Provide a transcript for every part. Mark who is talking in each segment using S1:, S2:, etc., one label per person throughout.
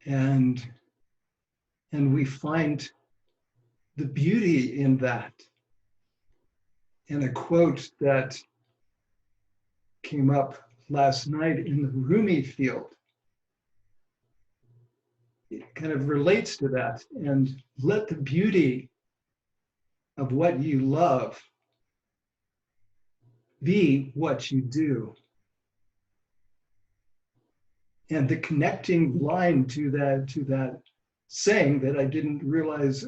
S1: and we find the beauty in that. And a quote that came up last night in the Rumi field, it kind of relates to that. And let the beauty of what you love be what you do. And the connecting line to that saying that I didn't realize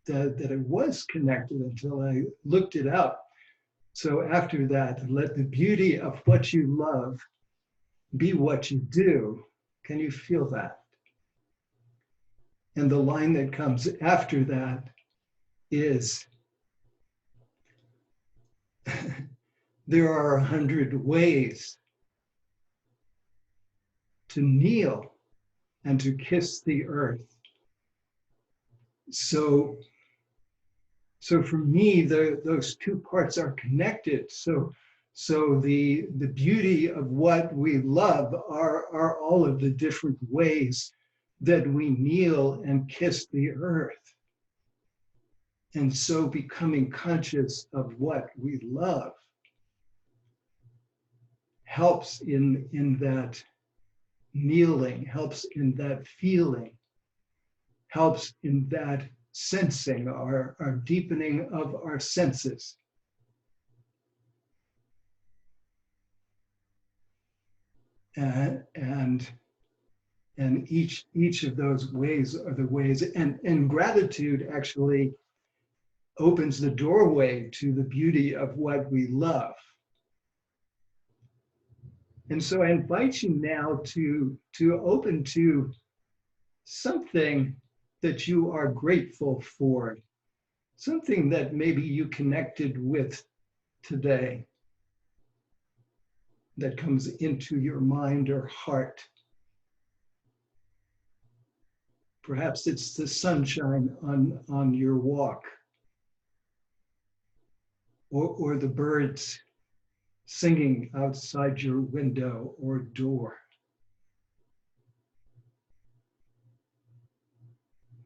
S1: that it was connected until I looked it up. So after that, let the beauty of what you love be what you do. Can you feel that? And the line that comes after that is, there are 100 ways to kneel and to kiss the earth. So for me, those two parts are connected. So the beauty of what we love are all of the different ways that we kneel and kiss the earth. And so becoming conscious of what we love helps in that kneeling, helps in that feeling, helps in that sensing, our deepening of our senses. And each of those ways are the ways, and gratitude actually opens the doorway to the beauty of what we love. And so I invite you now to open to something that you are grateful for, something that maybe you connected with today that comes into your mind or heart. Perhaps it's the sunshine on your walk, or the birds singing outside your window or door.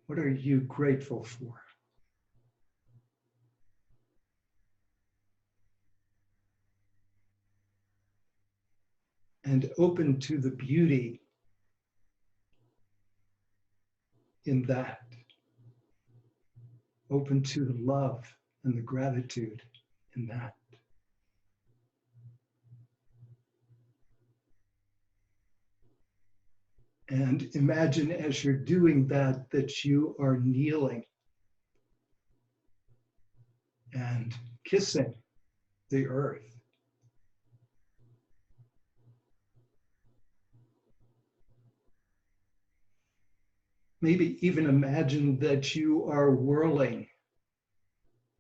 S1: What are you grateful for? And open to the beauty in that. Open to the love and the gratitude in that. And imagine as you're doing that, that you are kneeling and kissing the earth. Maybe even imagine that you are whirling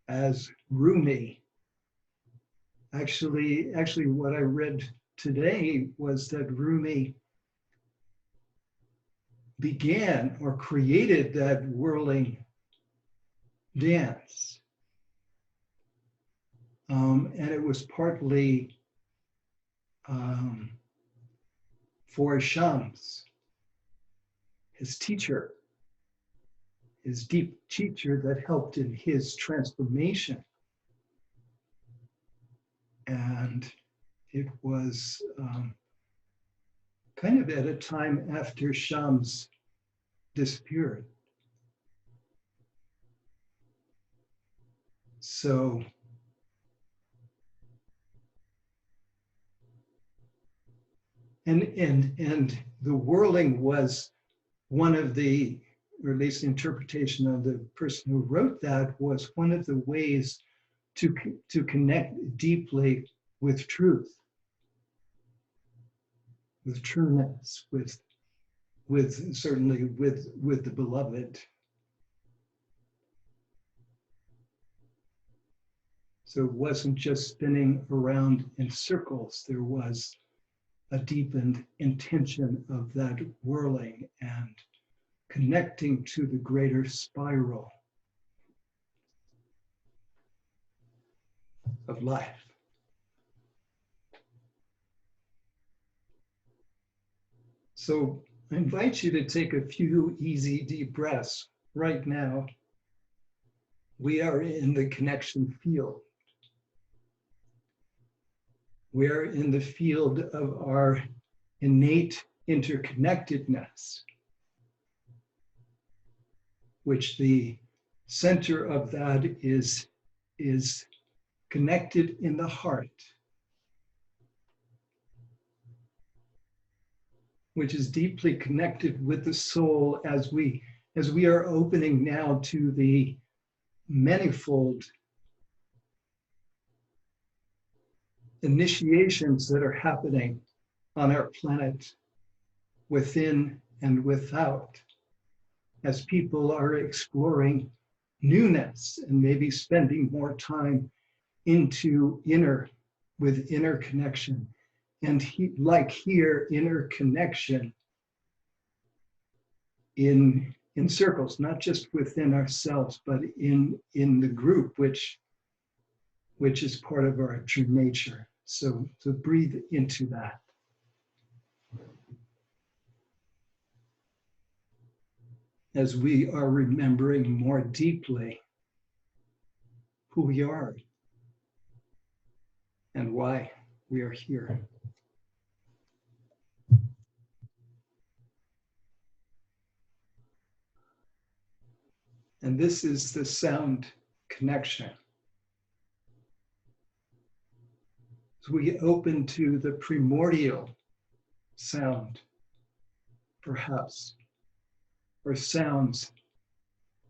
S1: as Rumi. Actually, what I read today was that Rumi began or created that whirling dance. And it was partly for Shams, his teacher, his deep teacher that helped in his transformation. And it was kind of at a time after Shams disappeared. So and the whirling was one of the, or at least the interpretation of the person who wrote that, was one of the ways to connect deeply with truth, with trueness, with certainly with the beloved. So it wasn't just spinning around in circles. There was a deepened intention of that whirling and connecting to the greater spiral of life. So I invite you to take a few easy, deep breaths right now. We are in the connection field. We are in the field of our innate interconnectedness, which the center of that is connected in the heart, which is deeply connected with the soul as we are opening now to the manifold initiations that are happening on our planet, within and without, as people are exploring newness and maybe spending more time with inner connection. And like here, inner connection in circles, not just within ourselves, but in the group, which is part of our true nature. So breathe into that. As we are remembering more deeply who we are and why we are here. And this is the sound connection. So we open to the primordial sound, perhaps, or sounds,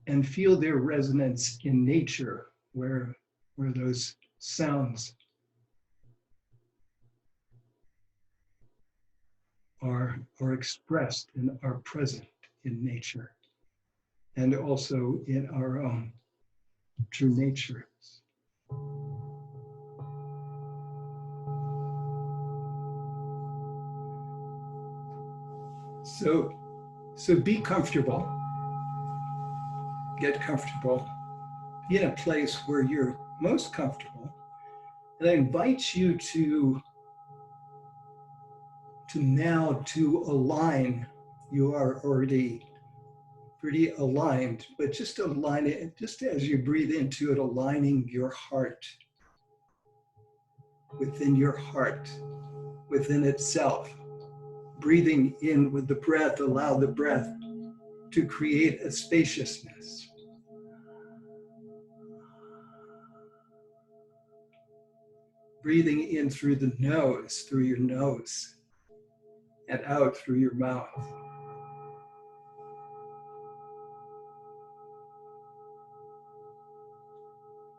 S1: and feel their resonance in nature, where those sounds are expressed and are present in nature, and also in our own true nature. So be comfortable, get comfortable, be in a place where you're most comfortable. And I invite you to now to align. You are already pretty aligned, but just align it, just as you breathe into it, aligning your heart within itself. Breathing in with the breath, allow the breath to create a spaciousness. Breathing in through the nose, through your nose, and out through your mouth.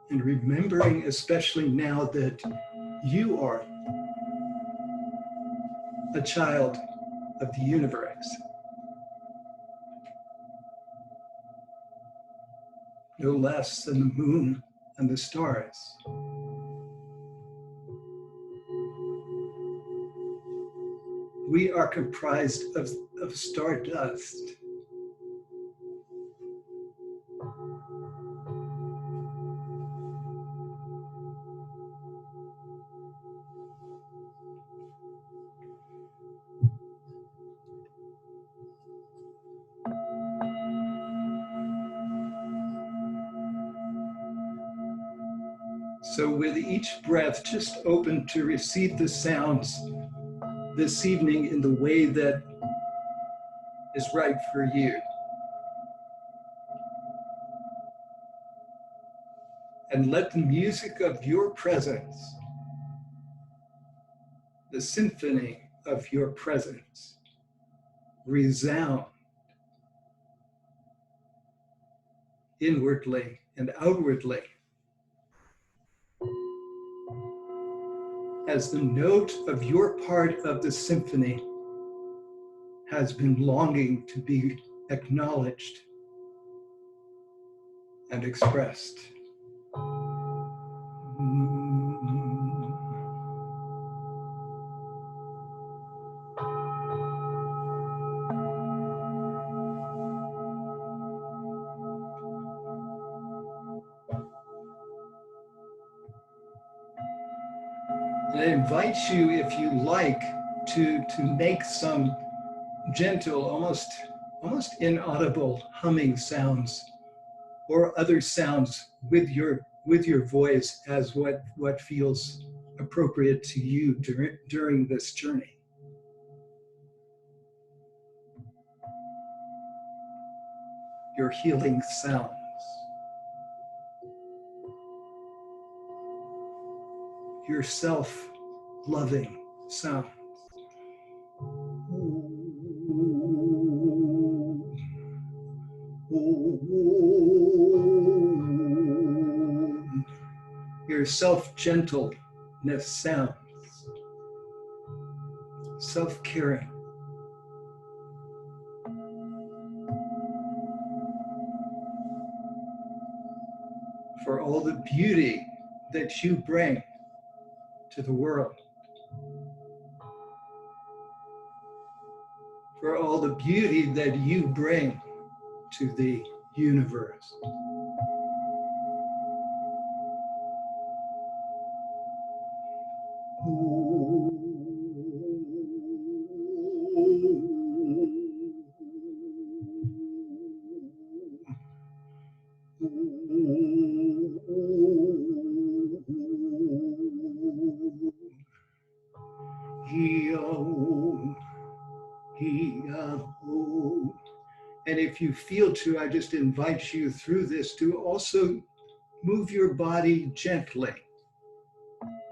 S1: And remembering, especially now, that you are a child of the universe. No less than the moon and the stars. We are comprised of stardust. So with each breath, just open to receive the sounds this evening in the way that is right for you. And let the music of your presence, the symphony of your presence, resound inwardly and outwardly as the note of your part of the symphony has been longing to be acknowledged and expressed. And I invite you, if you like, to make some gentle, almost inaudible humming sounds or other sounds with your voice as what feels appropriate to you during this journey. Your healing sounds, your self-loving sounds. Your self-gentleness sounds, self-caring. For all the beauty that you bring to the world. For all the beauty that you bring to the universe. And if you feel to, I just invite you through this to also move your body gently.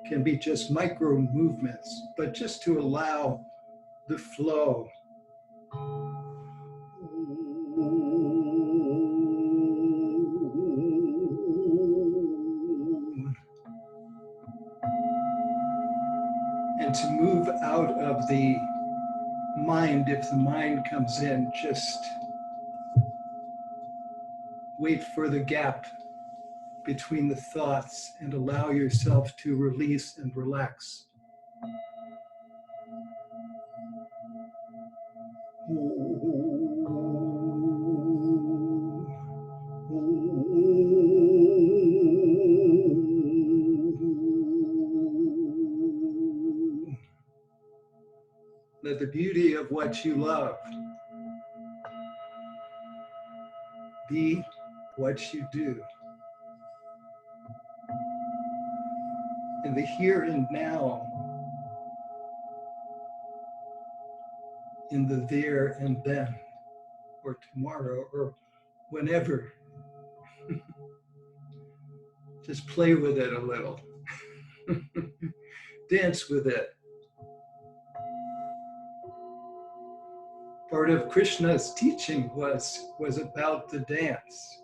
S1: Can be just micro movements, but just to allow the flow. And to move out of the mind, if the mind comes in, just wait for the gap between the thoughts and allow yourself to release and relax. Let the beauty of what you love be what you do. In the here and now, in the there and then, or tomorrow, or whenever. Just play with it a little. Dance with it. Part of Krishna's teaching was about the dance.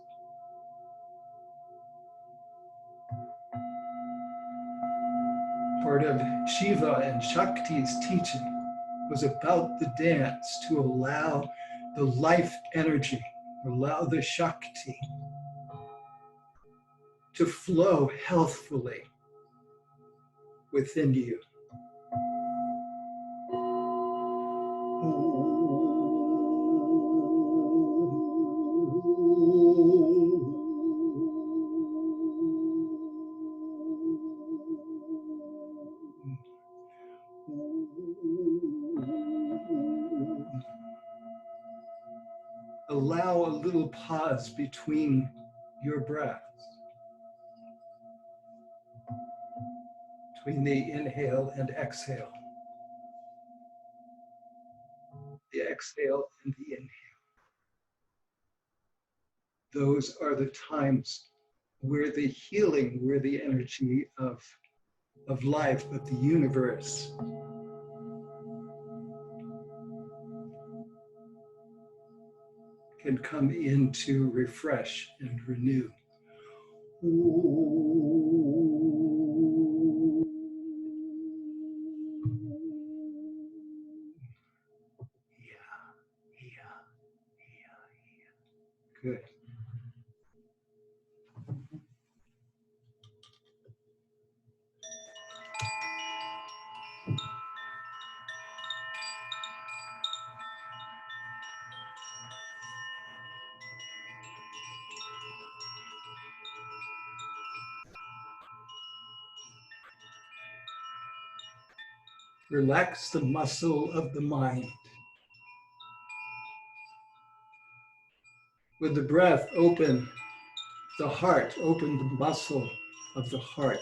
S1: Part of Shiva and Shakti's teaching was about the dance, to allow the life energy, allow the Shakti to flow healthfully within you. Allow a little pause between your breaths, between the inhale and exhale, the exhale and the inhale. Those are the times where the healing, where the energy of life, of the universe, can come in to refresh and renew. Good. Relax the muscle of the mind. With the breath, open the heart, open the muscle of the heart.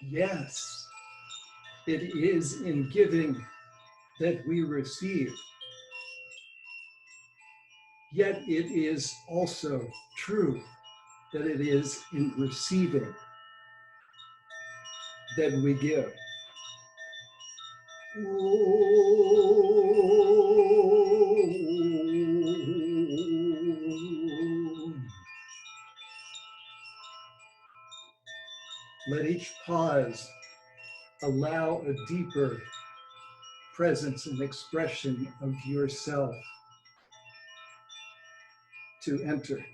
S1: Yes, it is in giving that we receive. Yet it is also true that it is in receiving that we give. Let each pause allow a deeper presence and expression of yourself to enter.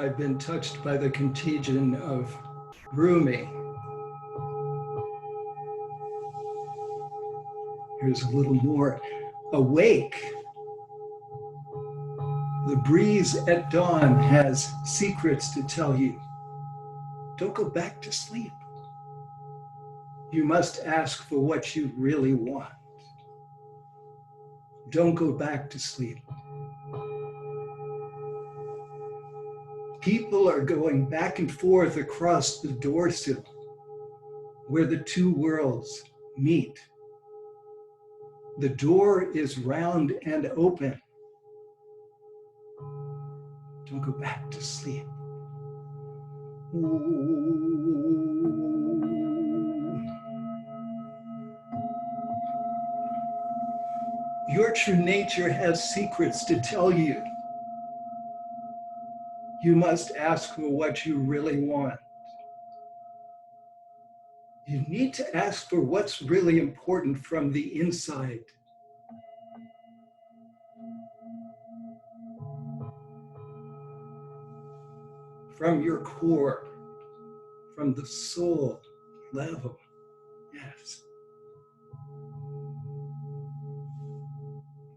S1: I've been touched by the contagion of Rumi. Here's a little more. Awake. The breeze at dawn has secrets to tell you. Don't go back to sleep. You must ask for what you really want. Don't go back to sleep. People are going back and forth across the doorsill where the two worlds meet. The door is round and open. Don't go back to sleep. Your true nature has secrets to tell you. You must ask for what you really want. You need to ask for what's really important from the inside. From your core, from the soul level. Yes.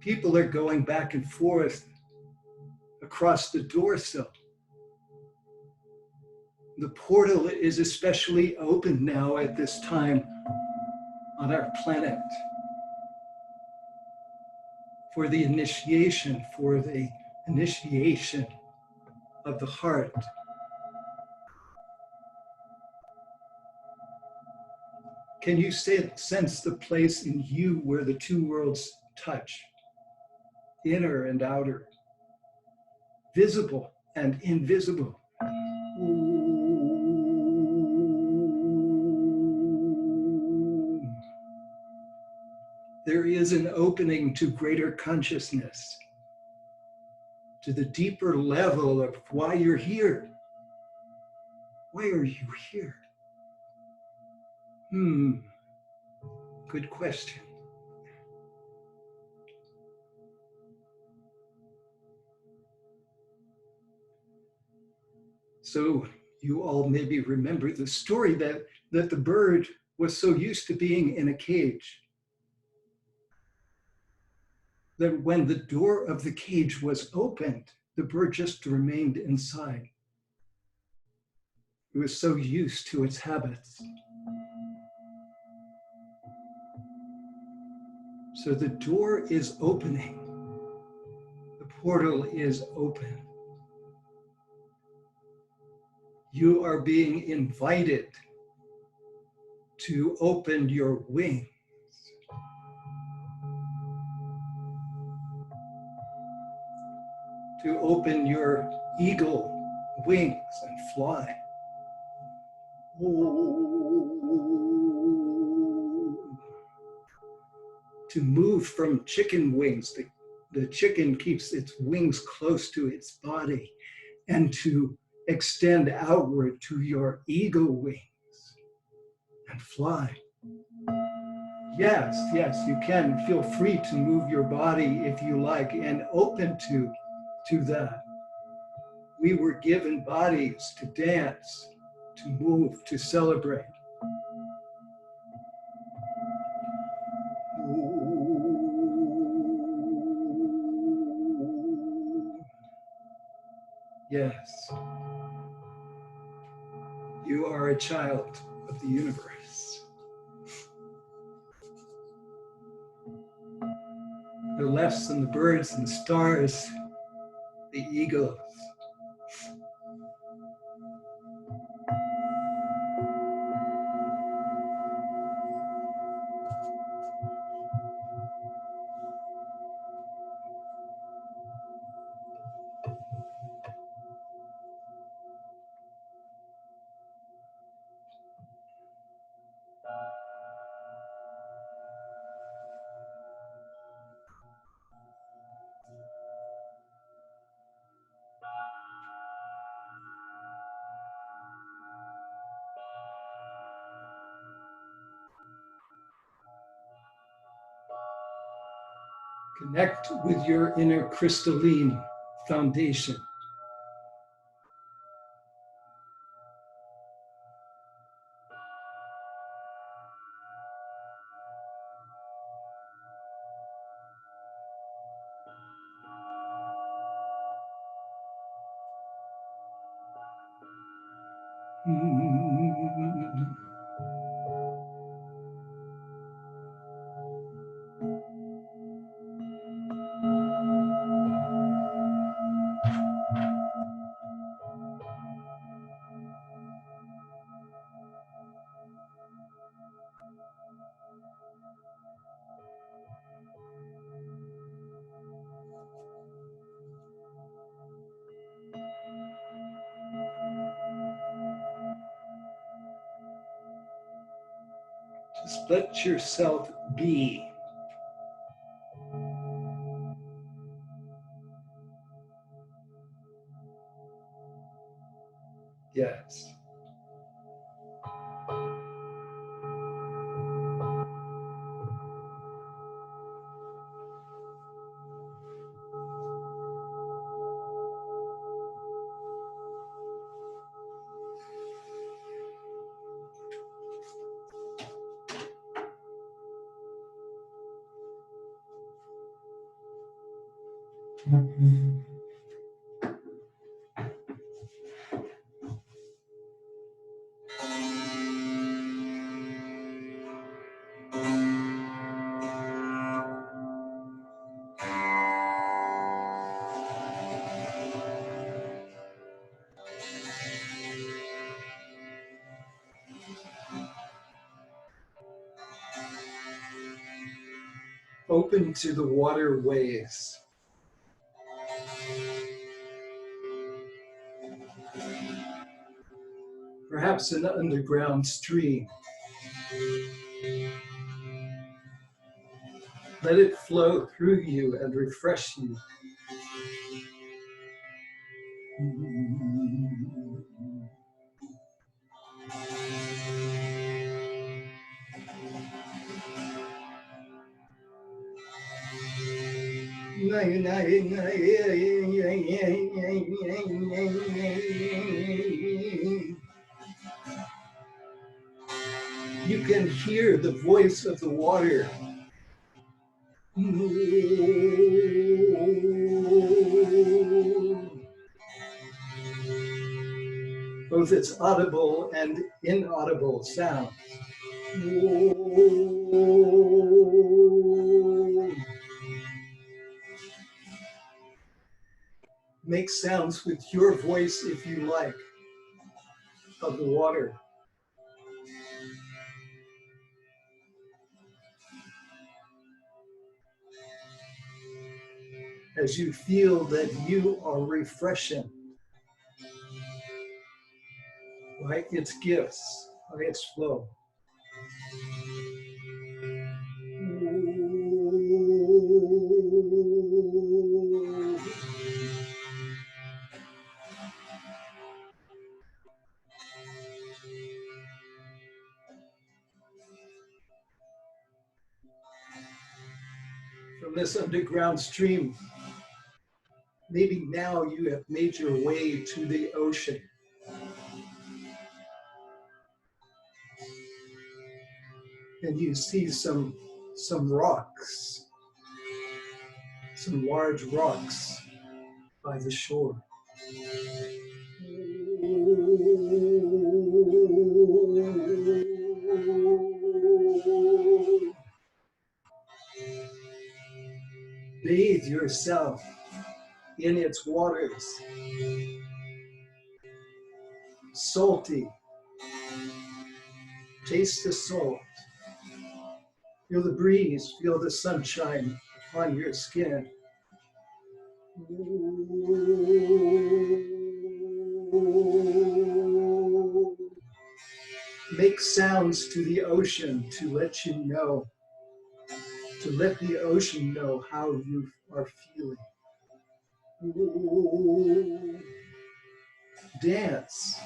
S1: People are going back and forth across the doorsill. The portal is especially open now at this time on our planet for the initiation of the heart. Can you sense the place in you where the two worlds touch, inner and outer, visible and invisible? There is an opening to greater consciousness, to the deeper level of why you're here. Why are you here? Good question. So you all maybe remember the story that the bird was so used to being in a cage that when the door of the cage was opened, the bird just remained inside. It was so used to its habits. So the door is opening. The portal is open. You are being invited to open your wings. To open your eagle wings and fly. To move from chicken wings. The chicken keeps its wings close to its body, and to extend outward to your eagle wings and fly. Yes, you can feel free to move your body if you like and open to that. We were given bodies to dance, to move, to celebrate. Yes. You are a child of the universe. No less than the birds and stars, the eagles. Connect with your inner crystalline foundation. Let yourself be. Yes. Open to the waterways. Perhaps an underground stream. Let it flow through you and refresh you. You can hear the voice of the water. Both its audible and inaudible sounds. Make sounds with your voice if you like, of the water. As you feel that you are refreshing by its gifts, by its flow. From this underground stream, maybe now you have made your way to the ocean. And you see some rocks, some large rocks by the shore. Bathe yourself in its waters. Salty. Taste the salt. Feel the breeze, feel the sunshine on your skin. Make sounds to the ocean to let you know, to let the ocean know how you are feeling. Dance,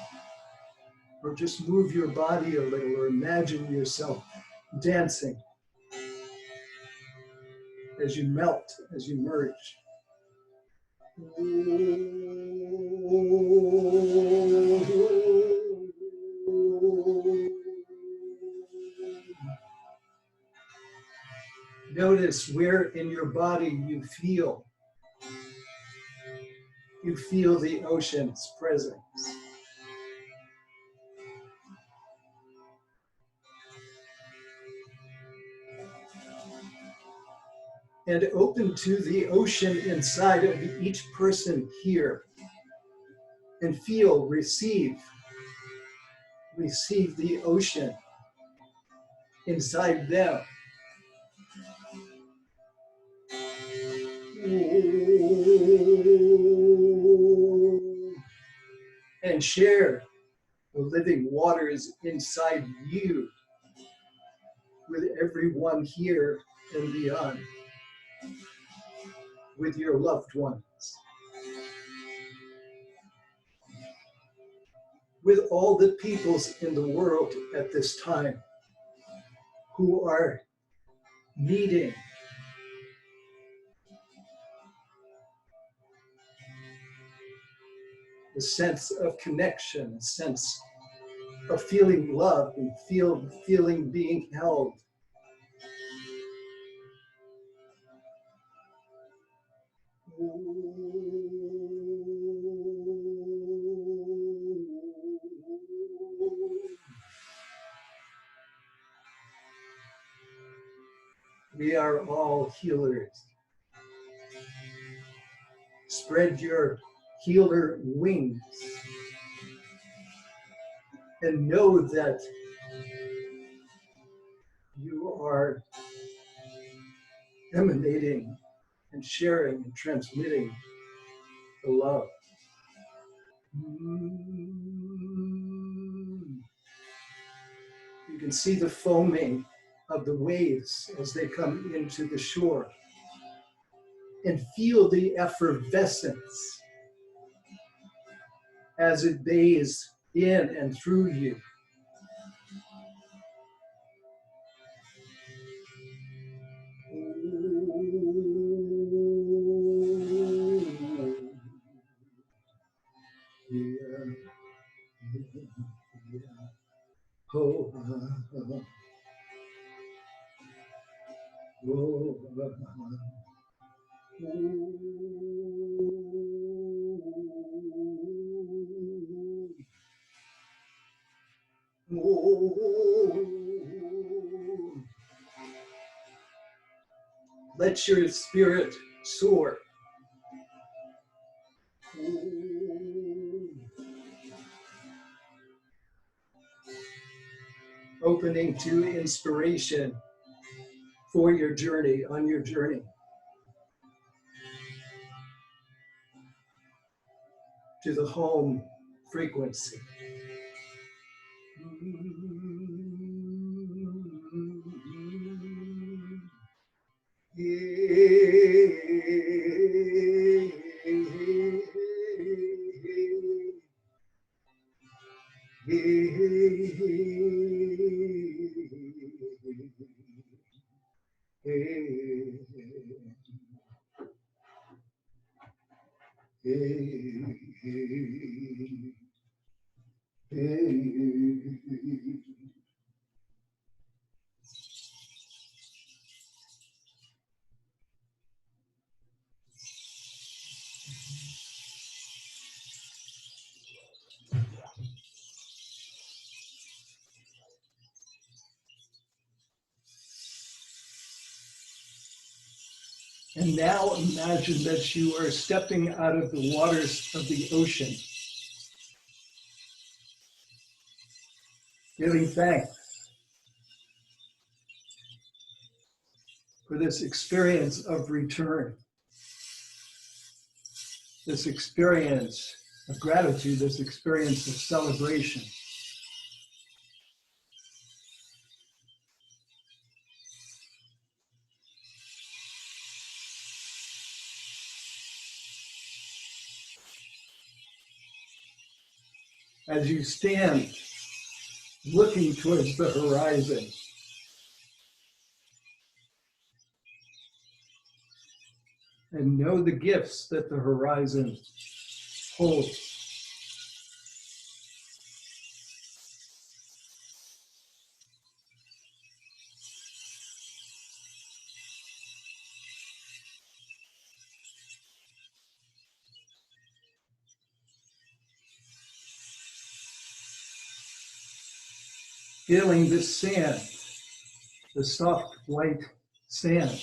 S1: or just move your body a little, or imagine yourself dancing as you melt, as you merge. Notice where in your body you feel the ocean's presence. And open to the ocean inside of each person here. And feel, receive the ocean inside them. And share the living waters inside you. with everyone here and beyond, with your loved ones, with all the peoples in the world at this time who are needing a sense of connection, a sense of feeling loved and feeling being held. We are all healers. Spread your healer wings and know that you are emanating and sharing and transmitting the love. You can see the foaming of the waves as they come into the shore and feel the effervescence as it bathes in and through you. Let your spirit soar. Opening to inspiration for your journey, on your journey to the home frequency. And now imagine that you are stepping out of the waters of the ocean, giving thanks for this experience of return, this experience of gratitude, this experience of celebration. As you stand looking towards the horizon, and know the gifts that the horizon holds. Feeling the sand, the soft white sand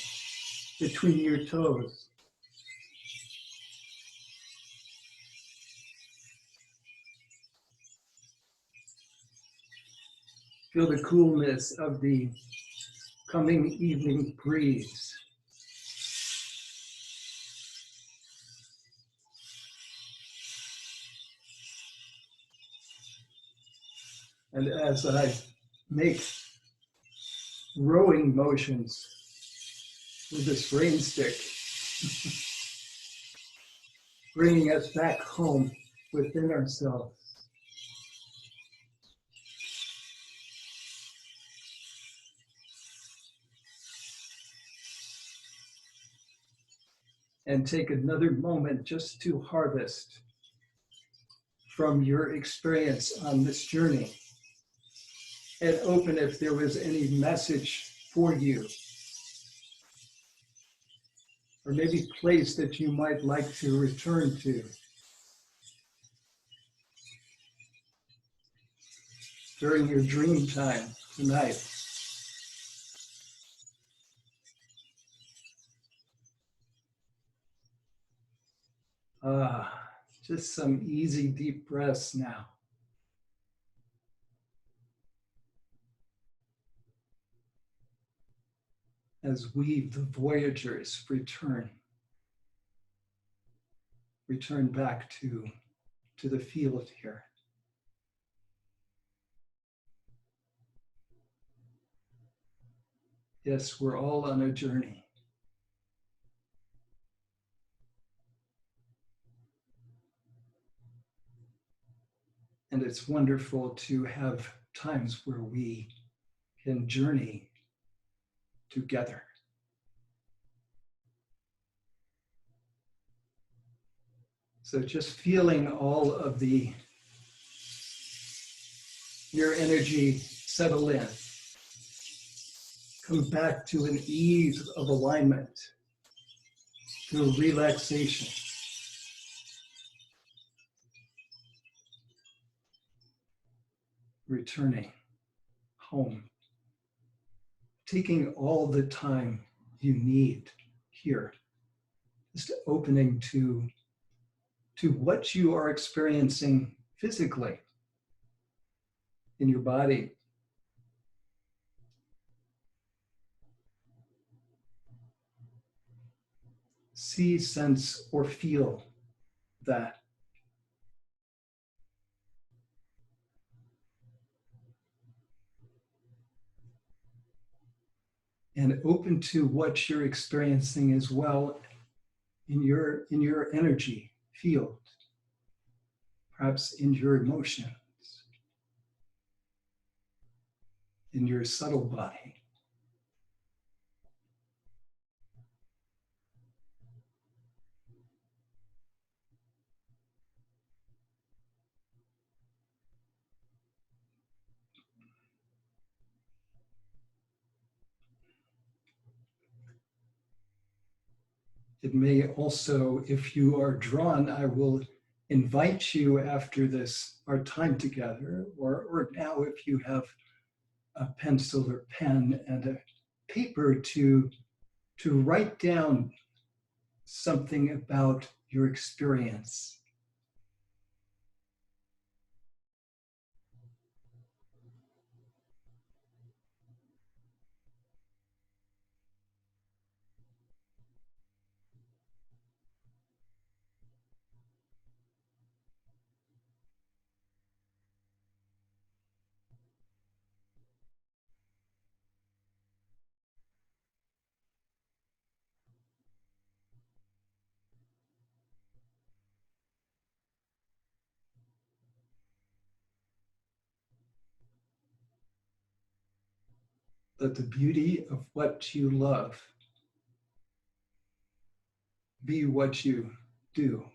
S1: between your toes. Feel the coolness of the coming evening breeze. And as I make rowing motions with this rain stick, bringing us back home within ourselves. And take another moment just to harvest from your experience on this journey and open if there was any message for you, or maybe place that you might like to return to during your dream time tonight. Just some easy deep breaths now. As we, the voyagers, return back to the field here. Yes, we're all on a journey. And it's wonderful to have times where we can journey together. So just feeling all of your energy settle in. Come back to an ease of alignment, to relaxation. Returning home. Taking all the time you need here. Just opening to what you are experiencing physically in your body. See, sense, or feel that. And open to what you're experiencing as well in your energy field, perhaps in your emotions, in your subtle body. It may also, if you are drawn, I will invite you after this, our time together, or now if you have a pencil or pen and a paper to write down something about your experience. Let the beauty of what you love be what you do.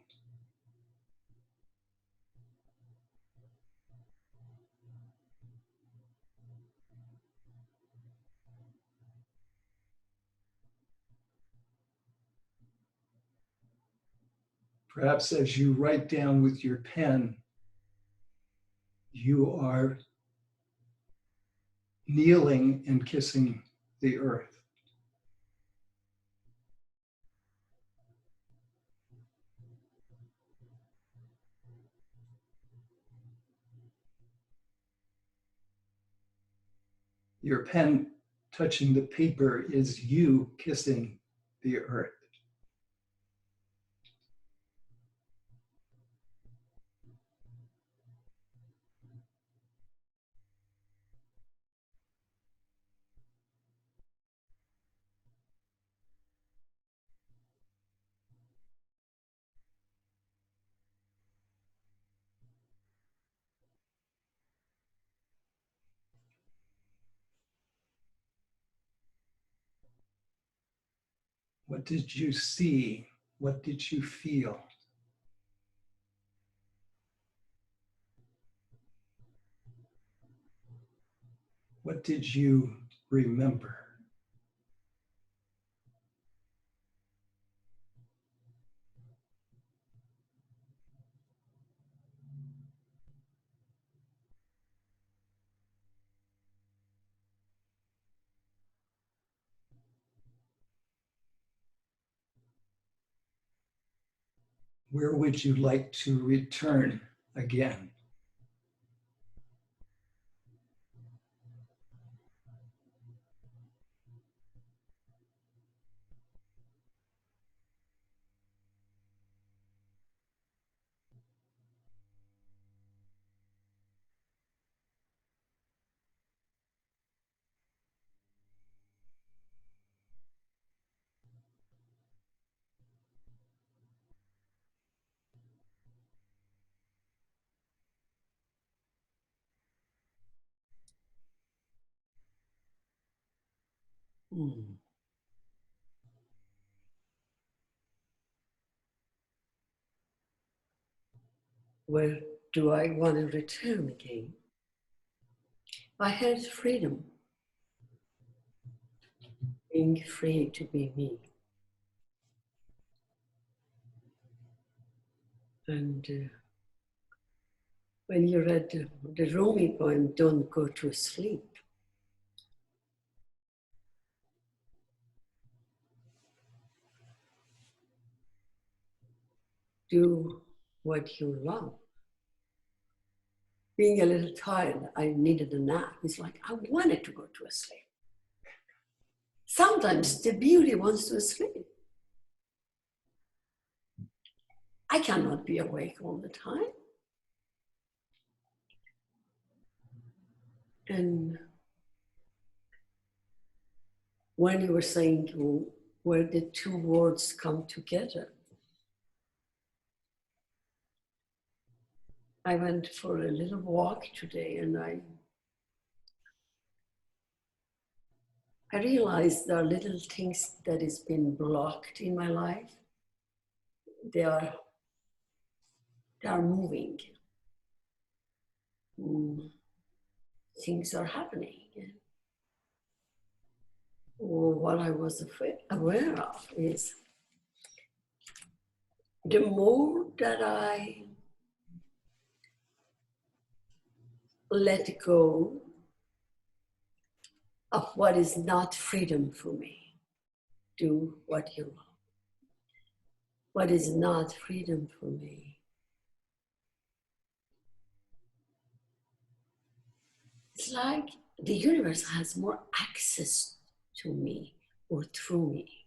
S1: Perhaps as you write down with your pen, you are kneeling and kissing the earth. Your pen touching the paper is you kissing the earth. What did you see? What did you feel? What did you remember? Where would you like to return again?
S2: Mm. Where do I want to return again? I had freedom, being free to be me. And when you read the Rumi poem, Don't Go to Sleep, do what you love. Being a little tired, I needed a nap. It's like, I wanted to go to sleep. Sometimes the beauty wants to sleep. I cannot be awake all the time. And when you were saying where the two words come together, I went for a little walk today and I realized there are little things that has been blocked in my life. They are moving. Things are happening. What I was aware of is the more that I let go of what is not freedom for me, do what you love. What is not freedom for me, it's like the universe has more access to me or through me.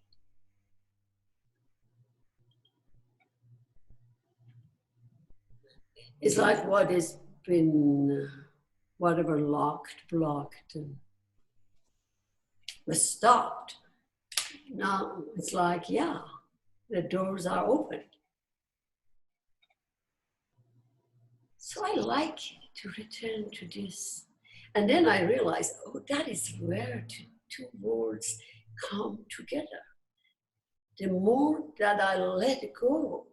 S2: It's like what has been, whatever locked, blocked, was stopped. Now it's like, yeah, the doors are open. So I like to return to this. And then I realized, oh, that is where two worlds come together. The more that I let go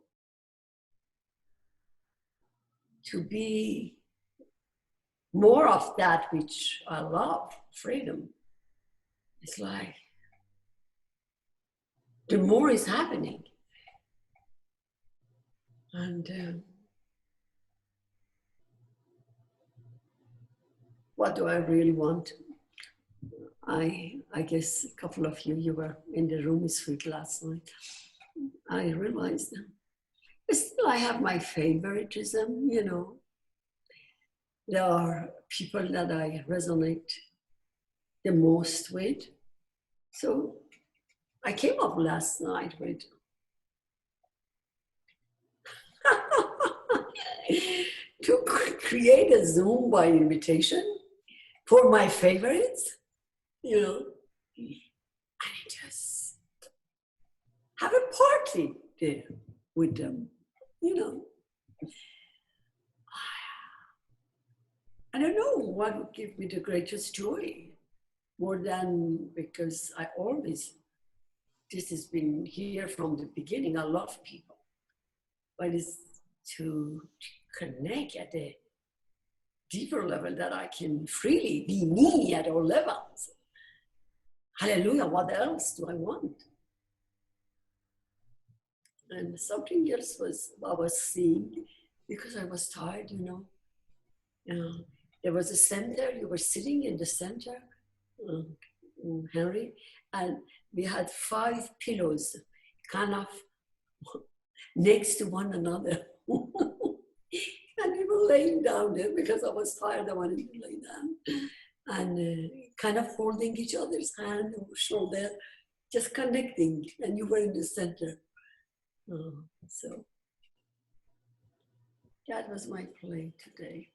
S2: to be more of that which I love, freedom, it's like the more is happening. And what do I really want? I guess a couple of you were in the Rumi suite last night. I realized still I have my favoritism, you know. There are people that I resonate the most with. So I came up last night with to create a Zoom by invitation for my favorites, you know, and just have a party there with them, you know. I don't know what would give me the greatest joy more than because I always this has been here from the beginning. I love people, but it's to connect at a deeper level that I can freely be me at all levels. Hallelujah, what else do I want? And something else was I was seeing, because I was tired, you know. There was a center, you were sitting in the center, Henry, and we had 5 pillows kind of next to one another. And we were laying down there because I was tired, I wanted to lay down. And kind of holding each other's hand or shoulder, just connecting, and you were in the center. So that was my play today.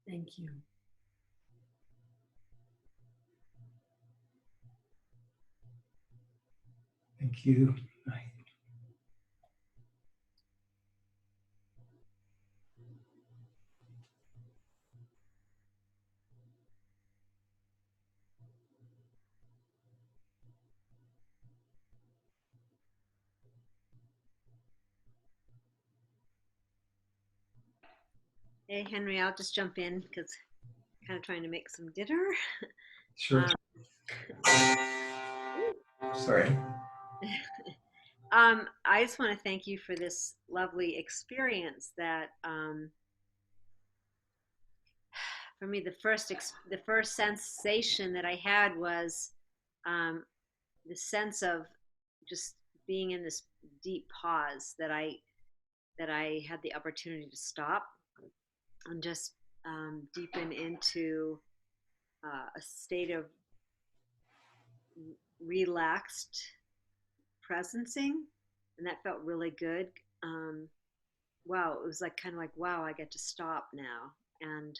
S2: Thank you.
S1: Thank you.
S3: Hey, Henry, I'll just jump in because I'm kind of trying to make some dinner.
S1: Sure. Sorry.
S3: I just want to thank you for this lovely experience that, for me, the first sensation that I had was the sense of just being in this deep pause, that I had the opportunity to stop and just deepen into a state of relaxed presencing, and that felt really good. Wow, it was like kind of like, wow, I get to stop now and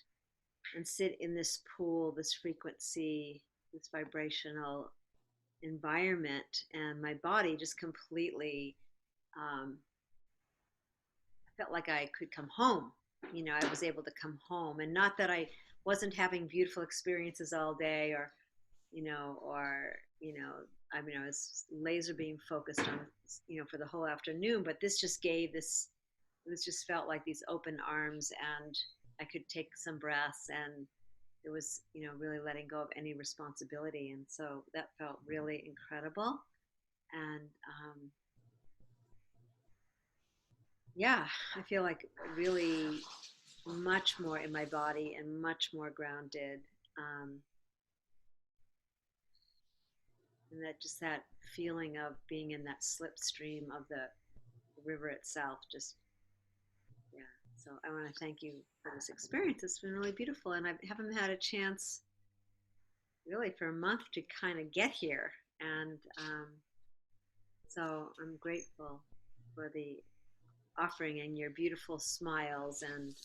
S3: sit in this pool, this frequency, this vibrational environment, and my body just completely felt like I could come home. You know, I was able to come home, and not that I wasn't having beautiful experiences all day, or I mean, I was laser beam focused on, for the whole afternoon, but this just gave this, it just felt like these open arms, and I could take some breaths, and it was, really letting go of any responsibility. And so that felt really incredible. And yeah, I feel like really much more in my body and much more grounded. And that feeling of being in that slipstream of the river itself, just, yeah. So I want to thank you for this experience. It's been really beautiful, and I haven't had a chance really for a month to kind of get here. And so I'm grateful for the offering and your beautiful smiles, and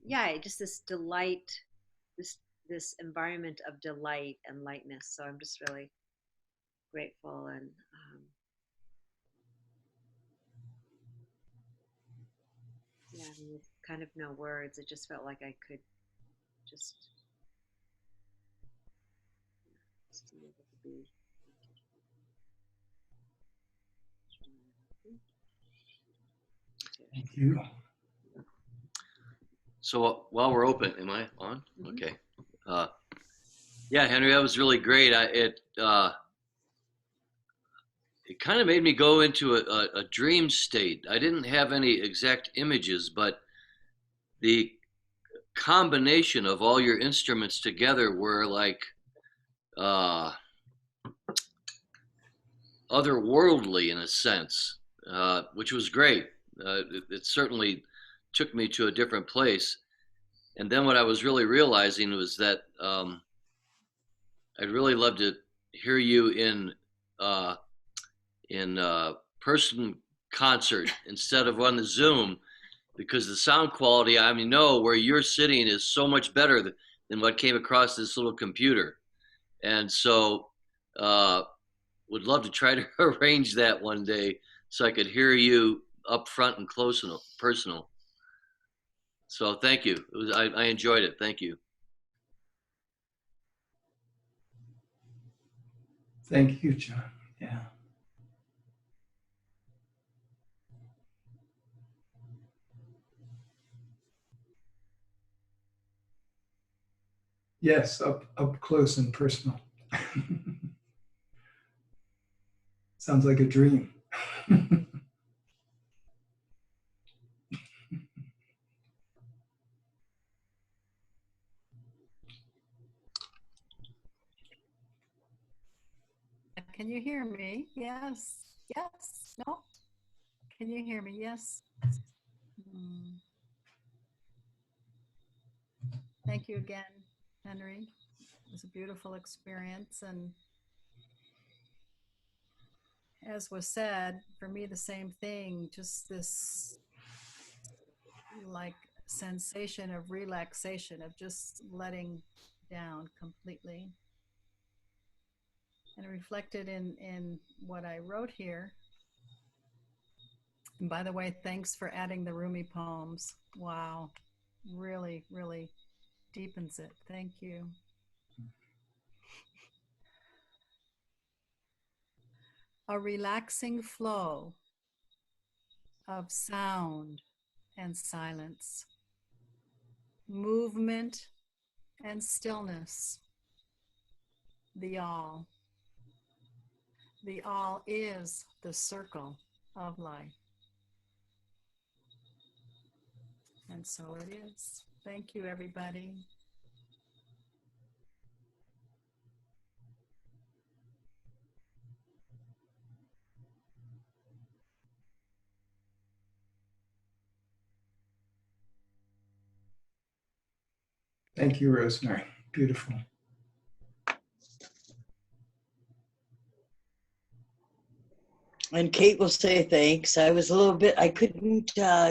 S3: yeah, just this delight, this environment of delight and lightness. So I'm just really grateful, and yeah, I mean, with kind of no words, it just felt like I could just be able to be.
S1: Thank you.
S4: So while we're open, am I on? Mm-hmm. Okay. Yeah, Henry, that was really great. It kind of made me go into a dream state. I didn't have any exact images, but the combination of all your instruments together were like otherworldly in a sense, which was great. It certainly took me to a different place. And then what I was really realizing was that I'd really love to hear you in person concert instead of on the Zoom, because the sound quality, I mean, where you're sitting is so much better than what came across this little computer. And so would love to try to arrange that one day so I could hear you up front and close and personal. So thank you. I enjoyed it. Thank you.
S1: Thank you, John. Yeah. Yes, up close and personal. Sounds like a dream.
S5: Can you hear me? Yes. Yes. No. Can you hear me? Yes. Hmm. Thank you again, Henry. It was a beautiful experience. And as was said, for me, the same thing, just this like sensation of relaxation, of just letting down completely. And reflected in what I wrote here. And by the way, thanks for adding the Rumi poems. Wow. Really, really deepens it. Thank you. A relaxing flow of sound and silence, movement and stillness. The all. The all is the circle of life. And so it is. Thank you, everybody.
S1: Thank you, Rosemary. Beautiful.
S6: And Kate will say thanks. I was a little bit, I couldn't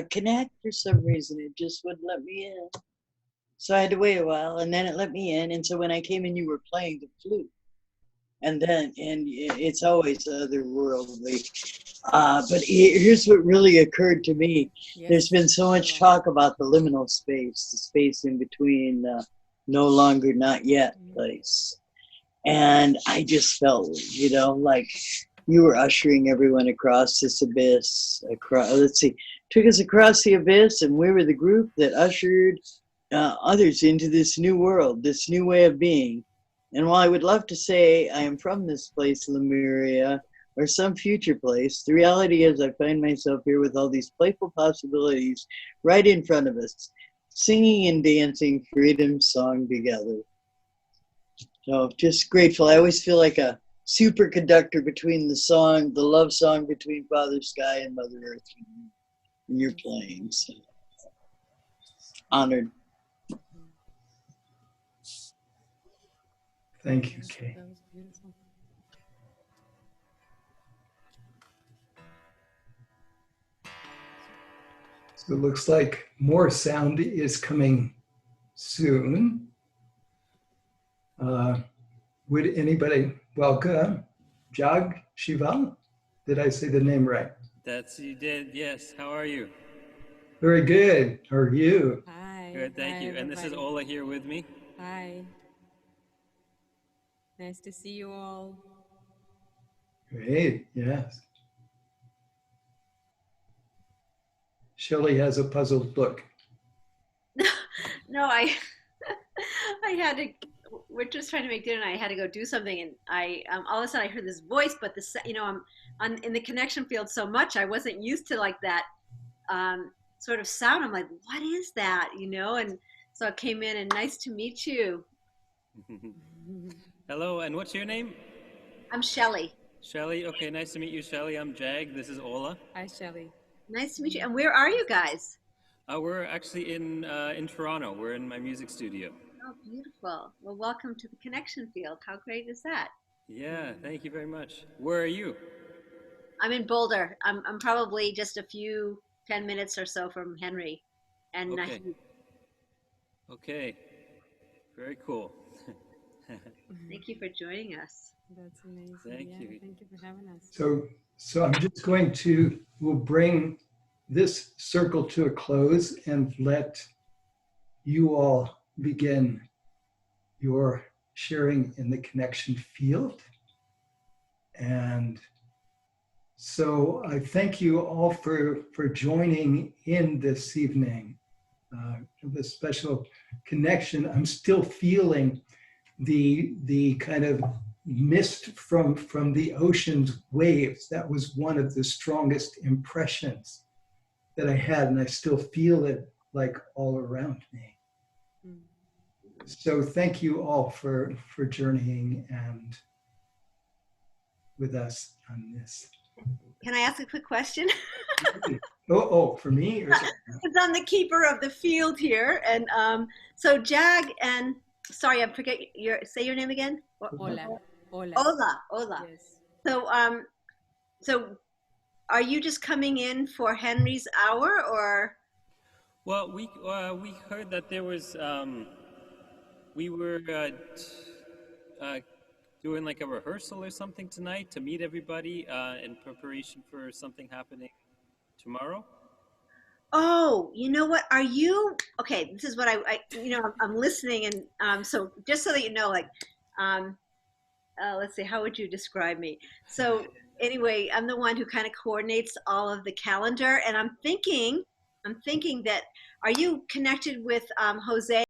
S6: connect for some reason. It just wouldn't let me in. So I had to wait a while, and then it let me in. And so when I came in, you were playing the flute. And it's always otherworldly. But here's what really occurred to me.
S5: Yes.
S6: There's been so much talk about the liminal space, the space in between no longer, not yet place. And I just felt, like you were ushering everyone across this abyss, took us across the abyss, and we were the group that ushered others into this new world, this new way of being. And while I would love to say I am from this place, Lemuria, or some future place, the reality is I find myself here with all these playful possibilities right in front of us, singing and dancing freedom song together. So just grateful. I always feel like a superconductor between the love song between Father Sky and Mother Earth when you're playing. So honored.
S1: Thank you, Kay.
S5: That was beautiful.
S1: So it looks like more sound is coming soon. Would anybody welcome Jag Shival? Did I say the name right?
S7: You did, yes. How are you?
S1: Very good. How are you?
S8: Hi.
S7: Good, thank you. And this is Ola here with me.
S8: Hi. Nice to see you all.
S1: Great, yes. Shelley has a puzzled look.
S3: No, I had to. We're just trying to make dinner, and I had to go do something, and I all of a sudden I heard this voice, but I'm in the connection field so much I wasn't used to like that sort of sound. I'm like, what is that? And so I came in, and nice to meet you.
S7: Hello, and what's your name?
S3: I'm Shelley.
S7: Shelly. Okay, nice to meet you, Shelly. I'm Jag. This is Ola.
S8: Hi, Shelly.
S3: Nice to meet you. And where are you guys?
S7: We're actually in Toronto. We're in my music studio.
S3: Oh, beautiful. Well, welcome to the connection field. How great is that?
S7: Yeah, thank you very much. Where are you?
S3: I'm in Boulder. I'm probably just a few 10 minutes or so from Henry. And
S7: Okay. Okay. Very cool.
S3: Thank you for joining us.
S8: That's amazing.
S7: Thank
S8: yeah,
S7: you.
S8: Thank you for having us.
S1: So I'm just we'll bring this circle to a close and let you all begin your sharing in the connection field. And so I thank you all for joining in this evening. The special connection. I'm still feeling the kind of mist from the ocean's waves. That was one of the strongest impressions that I had, and I still feel it like all around me. So thank you all for journeying and with us on this.
S3: Can I ask a quick question?
S1: Oh, for me? Or
S3: Because I'm the keeper of the field here. And so Jag and, sorry, I forget say your name again?
S8: Hola. Hola.
S3: Ola.
S8: Yes.
S3: So are you just coming in for Henry's hour, or?
S7: Well, we heard that there was we were doing like a rehearsal or something tonight to meet everybody in preparation for something happening tomorrow.
S3: Oh, you know what? Are you okay? This is what I'm listening, and so just so that you know, like, let's see, how would you describe me? So anyway, I'm the one who kind of coordinates all of the calendar, and I'm thinking that are you connected with Jose?